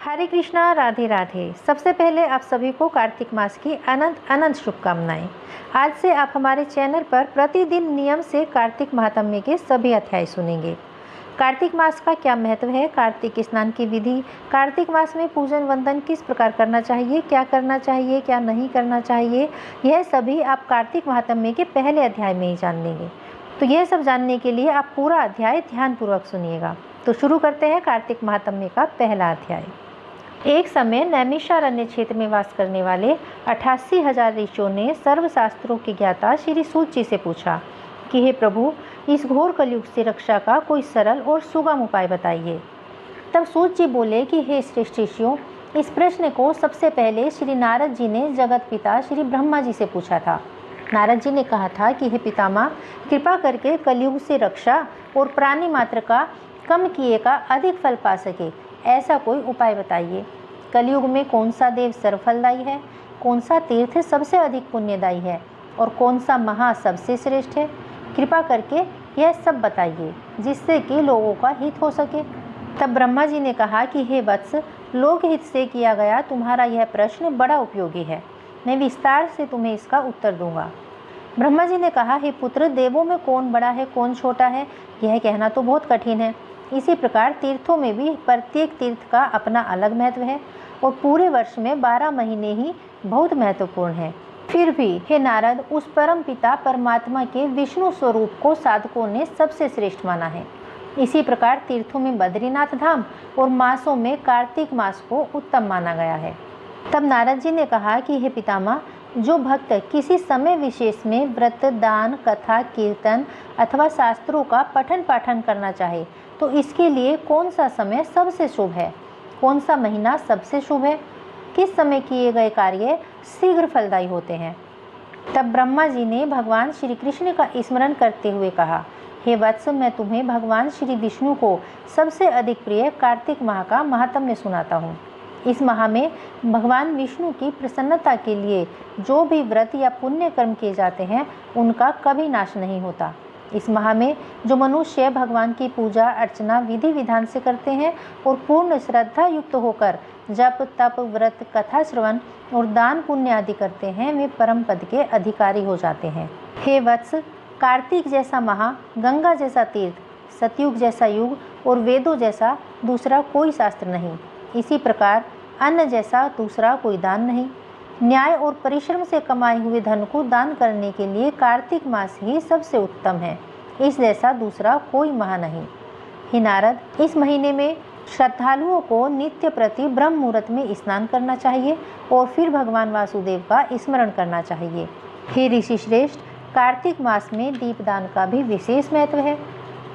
हरे कृष्णा, राधे राधे। सबसे पहले आप सभी को कार्तिक मास की अनंत अनंत शुभकामनाएं। आज से आप हमारे चैनल पर प्रतिदिन नियम से कार्तिक महात्म्य के सभी अध्याय सुनेंगे। कार्तिक मास का क्या महत्व है, कार्तिक स्नान की विधि, कार्तिक मास में पूजन वंदन किस प्रकार करना चाहिए, क्या करना चाहिए, क्या नहीं करना चाहिए, यह सभी आप कार्तिक महात्म्य के पहले अध्याय में ही जान लेंगे। तो यह सब जानने के लिए आप पूरा अध्याय ध्यानपूर्वक सुनिएगा। तो शुरू करते हैं कार्तिक महात्म्य का पहला अध्याय। एक समय नैमिषारण्य क्षेत्र में वास करने वाले 88,000 ऋषियों ने सर्वशास्त्रों के ज्ञाता श्री सूत जी से पूछा कि हे प्रभु, इस घोर कलयुग से रक्षा का कोई सरल और सुगम उपाय बताइए। तब सूत जी बोले कि हे श्रेष्ठ ऋषियों, इस प्रश्न को सबसे पहले श्री नारद जी ने जगत पिता श्री ब्रह्मा जी से पूछा था। नारद जी ने कहा था कि हे पितामह, कृपा करके कलयुग से रक्षा और प्राणी मात्र का कम किए का अधिक फल पा सके ऐसा कोई उपाय बताइए। कलयुग में कौन सा देव सर्वफलदायी है, कौन सा तीर्थ सबसे अधिक पुण्यदायी है और कौन सा महा सबसे श्रेष्ठ है। कृपा करके यह सब बताइए जिससे कि लोगों का हित हो सके। तब ब्रह्मा जी ने कहा कि हे वत्स, लोक हित से किया गया तुम्हारा यह प्रश्न बड़ा उपयोगी है। मैं विस्तार से तुम्हें इसका उत्तर दूंगा। ब्रह्मा जी ने कहा, हे पुत्र, देवों में कौन बड़ा है कौन छोटा है यह कहना तो बहुत कठिन है। इसी प्रकार तीर्थों में भी प्रत्येक तीर्थ का अपना अलग महत्व है और पूरे वर्ष में 12 महीने ही बहुत महत्वपूर्ण है। फिर भी हे नारद, उस परम पिता परमात्मा के विष्णु स्वरूप को साधकों ने सबसे श्रेष्ठ माना है। इसी प्रकार तीर्थों में बद्रीनाथ धाम और मासों में कार्तिक मास को उत्तम माना गया है। तब नारद जी ने कहा कि हे पितामह, जो भक्त किसी समय विशेष में व्रत, दान, कथा, कीर्तन अथवा शास्त्रों का पठन पाठन करना चाहे तो इसके लिए कौन सा समय सबसे शुभ है, कौन सा महीना सबसे शुभ है, किस समय किए गए कार्य शीघ्र फलदायी होते हैं। तब ब्रह्मा जी ने भगवान श्री कृष्ण का स्मरण करते हुए कहा, हे वत्स, मैं तुम्हें भगवान श्री विष्णु को सबसे अधिक प्रिय कार्तिक माह का महात्म्य सुनाता हूँ। इस माह में भगवान विष्णु की प्रसन्नता के लिए जो भी व्रत या पुण्य कर्म किए जाते हैं उनका कभी नाश नहीं होता। इस माह में जो मनुष्य भगवान की पूजा अर्चना विधि विधान से करते हैं और पूर्ण श्रद्धा युक्त होकर जप तप व्रत कथा श्रवण और दान पुण्य आदि करते हैं, वे परम पद के अधिकारी हो जाते हैं। हे वत्स, कार्तिक जैसा माह, गंगा जैसा तीर्थ, सतयुग जैसा युग और वेदों जैसा दूसरा कोई शास्त्र नहीं। इसी प्रकार अन्न जैसा दूसरा कोई दान नहीं। न्याय और परिश्रम से कमाए हुए धन को दान करने के लिए कार्तिक मास ही सबसे उत्तम है। इस जैसा दूसरा कोई माह नहीं। हे नारद, इस महीने में श्रद्धालुओं को नित्य प्रति ब्रह्म मुहूर्त में स्नान करना चाहिए और फिर भगवान वासुदेव का स्मरण करना चाहिए। हे ऋषि श्रेष्ठ, कार्तिक मास में दीपदान का भी विशेष महत्व है।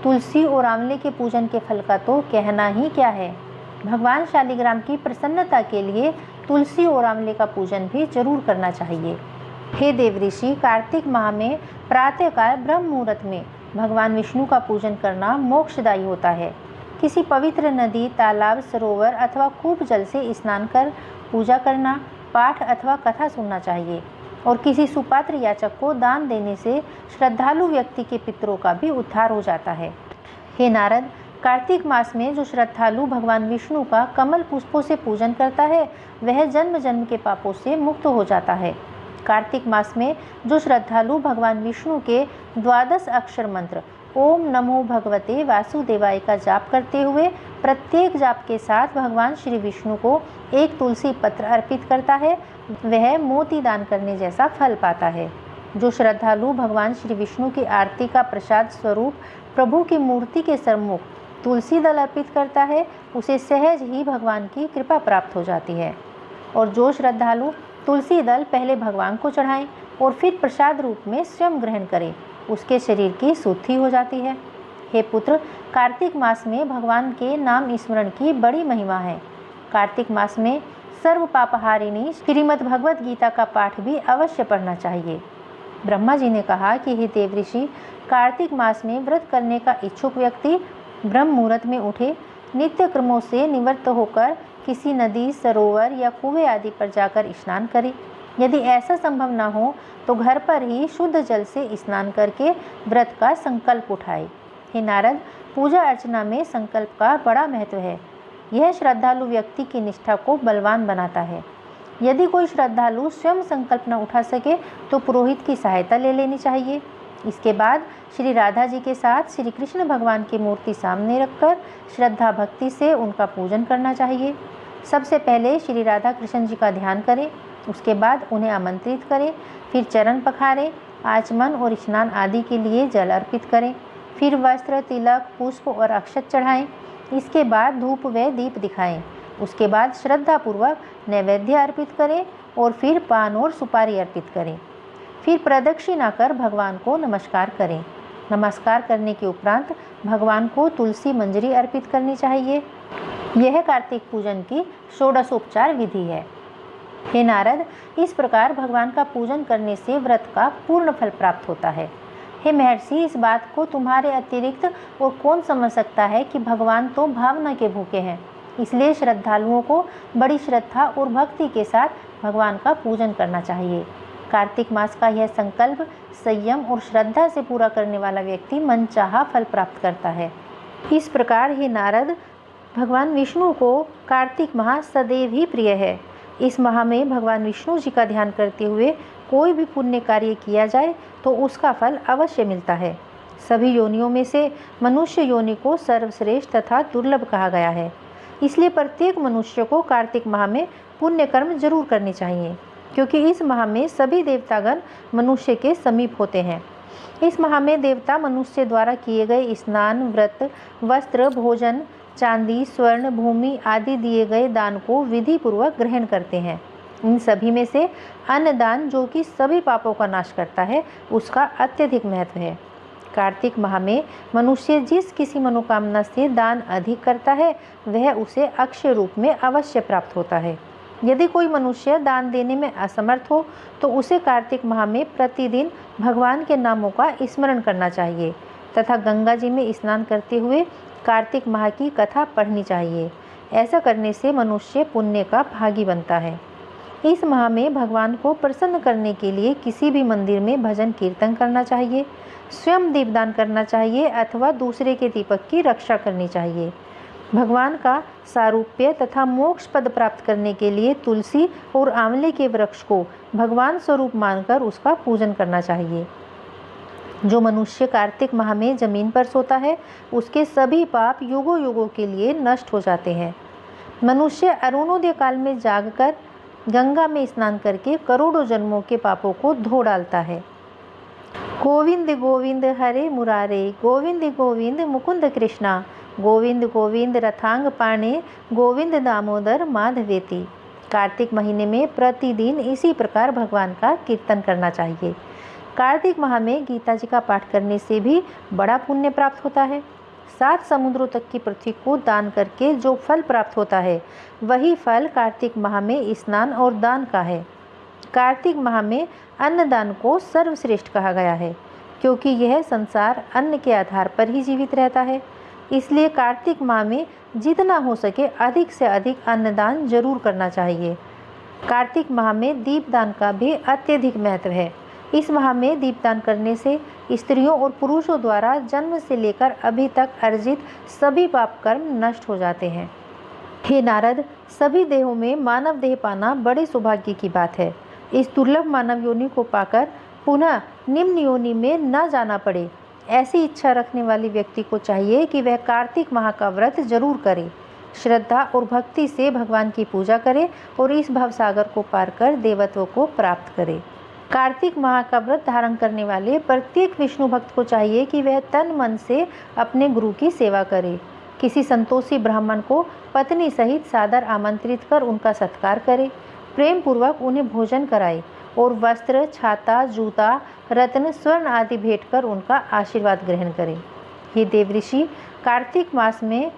तुलसी और आंवले के पूजन के फल का तो कहना ही क्या है। भगवान शालिग्राम की प्रसन्नता के लिए तुलसी और आंवले का पूजन भी जरूर करना चाहिए। हे देव ऋषि, कार्तिक माह में प्रातःकाल ब्रह्म मुहूर्त में भगवान विष्णु का पूजन करना मोक्षदायी होता है। किसी पवित्र नदी, तालाब, सरोवर अथवा कूप जल से स्नान कर पूजा करना, पाठ अथवा कथा सुनना चाहिए और किसी सुपात्र याचक को दान देने से श्रद्धालु व्यक्ति के पितरों का भी उद्धार हो जाता है। हे नारद, कार्तिक मास में जो श्रद्धालु भगवान विष्णु का कमल पुष्पों से पूजन करता है वह जन्म जन्म के पापों से मुक्त हो जाता है। कार्तिक मास में जो श्रद्धालु भगवान विष्णु के 12 अक्षर मंत्र ओम नमो भगवते वासुदेवाय का जाप करते हुए प्रत्येक जाप के साथ भगवान श्री विष्णु को एक तुलसी पत्र अर्पित करता है, वह मोती दान करने जैसा फल पाता है। जो श्रद्धालु भगवान श्री विष्णु की आरती का प्रसाद स्वरूप प्रभु की मूर्ति के सम्मुख तुलसी दल अर्पित करता है, उसे सहज ही भगवान की कृपा प्राप्त हो जाती है। और जो श्रद्धालु तुलसी दल पहले भगवान को चढ़ाएं और फिर प्रसाद रूप में स्वयं ग्रहण करें, उसके शरीर की शुद्धि हो जाती है। हे पुत्र, कार्तिक मास में भगवान के नाम स्मरण की बड़ी महिमा है। कार्तिक मास में सर्व पापहारिणी श्रीमद् भगवद गीता का पाठ भी अवश्य पढ़ना चाहिए। ब्रह्मा जी ने कहा कि हे देव ऋषि, कार्तिक मास में व्रत करने का इच्छुक व्यक्ति ब्रह्म मुहूर्त में उठे, नित्य क्रमों से निवृत्त होकर किसी नदी, सरोवर या कुएं आदि पर जाकर स्नान करे। यदि ऐसा संभव न हो तो घर पर ही शुद्ध जल से स्नान करके व्रत का संकल्प उठाए। हे नारद, पूजा अर्चना में संकल्प का बड़ा महत्व है। यह श्रद्धालु व्यक्ति की निष्ठा को बलवान बनाता है। यदि कोई श्रद्धालु स्वयं संकल्प न उठा सके तो पुरोहित की सहायता ले लेनी चाहिए। इसके बाद श्री राधा जी के साथ श्री कृष्ण भगवान की मूर्ति सामने रखकर श्रद्धा भक्ति से उनका पूजन करना चाहिए। सबसे पहले श्री राधा कृष्ण जी का ध्यान करें, उसके बाद उन्हें आमंत्रित करें, फिर चरण पखारें, आचमन और स्नान आदि के लिए जल अर्पित करें, फिर वस्त्र, तिलक, पुष्प और अक्षत चढ़ाएं। इसके बाद धूप व दीप दिखाएं। उसके बाद श्रद्धापूर्वक नैवेद्य अर्पित करें और फिर पान और सुपारी अर्पित करें। फिर प्रदक्षिणा कर भगवान को नमस्कार करें। नमस्कार करने के उपरांत भगवान को तुलसी मंजरी अर्पित करनी चाहिए। यह कार्तिक पूजन की षोडशोपचार विधि है। हे नारद, इस प्रकार भगवान का पूजन करने से व्रत का पूर्ण फल प्राप्त होता है। हे महर्षि, इस बात को तुम्हारे अतिरिक्त और कौन समझ सकता है कि भगवान तो भावना के भूखे हैं। इसलिए श्रद्धालुओं को बड़ी श्रद्धा और भक्ति के साथ भगवान का पूजन करना चाहिए। कार्तिक मास का यह संकल्प संयम और श्रद्धा से पूरा करने वाला व्यक्ति मनचाहा फल प्राप्त करता है। इस प्रकार हे नारद, भगवान विष्णु को कार्तिक माह सदैव ही प्रिय है। इस माह में भगवान विष्णु जी का ध्यान करते हुए कोई भी पुण्य कार्य किया जाए तो उसका फल अवश्य मिलता है। सभी योनियों में से मनुष्य योनि को सर्वश्रेष्ठ तथा दुर्लभ कहा गया है। इसलिए प्रत्येक मनुष्य को कार्तिक माह में पुण्य कर्म जरूर करने चाहिए, क्योंकि इस माह में सभी देवतागण मनुष्य के समीप होते हैं। इस माह में देवता मनुष्य द्वारा किए गए स्नान, व्रत, वस्त्र, भोजन, चांदी, स्वर्ण, भूमि आदि दिए गए दान को विधि पूर्वक ग्रहण करते हैं। इन सभी में से अन्नदान, जो कि सभी पापों का नाश करता है, उसका अत्यधिक महत्व है। कार्तिक माह में मनुष्य जिस किसी मनोकामना से दान अधिक करता है वह उसे अक्षय रूप में अवश्य प्राप्त होता है। यदि कोई मनुष्य दान देने में असमर्थ हो तो उसे कार्तिक माह में प्रतिदिन भगवान के नामों का स्मरण करना चाहिए तथा गंगा जी में स्नान करते हुए कार्तिक माह की कथा पढ़नी चाहिए। ऐसा करने से मनुष्य पुण्य का भागी बनता है। इस माह में भगवान को प्रसन्न करने के लिए किसी भी मंदिर में भजन कीर्तन करना चाहिए, स्वयं दीपदान करना चाहिए अथवा दूसरे के दीपक की रक्षा करनी चाहिए। भगवान का सारूप्य तथा मोक्ष पद प्राप्त करने के लिए तुलसी और आंवले के वृक्ष को भगवान स्वरूप मानकर उसका पूजन करना चाहिए। जो मनुष्य कार्तिक माह में जमीन पर सोता है उसके सभी पाप युगों युगों के लिए नष्ट हो जाते हैं। मनुष्य अरुणोदय काल में जागकर गंगा में स्नान करके करोड़ों जन्मों के पापों को धो डालता है। गोविंद गोविंद हरे मुरारे, गोविंद गोविंद मुकुंद कृष्णा, गोविंद गोविंद रथांग पाणे, गोविंद दामोदर माधवेति। कार्तिक महीने में प्रतिदिन इसी प्रकार भगवान का कीर्तन करना चाहिए। कार्तिक माह में गीता जी का पाठ करने से भी बड़ा पुण्य प्राप्त होता है। 7 समुद्रों तक की पृथ्वी को दान करके जो फल प्राप्त होता है वही फल कार्तिक माह में स्नान और दान का है। कार्तिक माह में अन्नदान को सर्वश्रेष्ठ कहा गया है, क्योंकि यह संसार अन्न के आधार पर ही जीवित रहता है। इसलिए कार्तिक माह में जितना हो सके अधिक से अधिक अन्नदान जरूर करना चाहिए। कार्तिक माह में दीपदान का भी अत्यधिक महत्व है। इस माह में दीपदान करने से स्त्रियों और पुरुषों द्वारा जन्म से लेकर अभी तक अर्जित सभी पाप कर्म नष्ट हो जाते हैं। हे नारद, सभी देहों में मानव देह पाना बड़े सौभाग्य की बात है। इस दुर्लभ मानव योनि को पाकर पुनः निम्न योनि में न जाना पड़े, ऐसी इच्छा रखने वाले व्यक्ति को चाहिए कि वह कार्तिक माह का व्रत जरूर करे, श्रद्धा और भक्ति से भगवान की पूजा करे और इस भवसागर को पार कर देवत्व को प्राप्त करे। कार्तिक माह का व्रत धारण करने वाले प्रत्येक विष्णु भक्त को चाहिए कि वह तन मन से अपने गुरु की सेवा करे। किसी संतोषी ब्राह्मण को पत्नी सहित सादर आमंत्रित कर उनका सत्कार करे, प्रेम पूर्वक उन्हें भोजन कराए और वस्त्र, छाता, जूता, रत्न, स्वर्ण आदि भेंट कर उनका आशीर्वाद ग्रहण करें। ये देवऋषि, कार्तिक मास में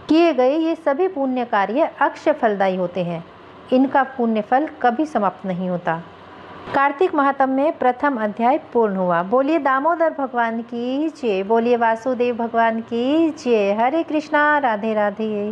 किए गए ये सभी पुण्य कार्य अक्षय फलदायी होते हैं। इनका पुण्य फल कभी समाप्त नहीं होता। कार्तिक महात्म्य में प्रथम अध्याय पूर्ण हुआ। बोलिए दामोदर भगवान की जय, बोलिए वासुदेव भगवान की जय। हरे कृष्णा, राधे राधे।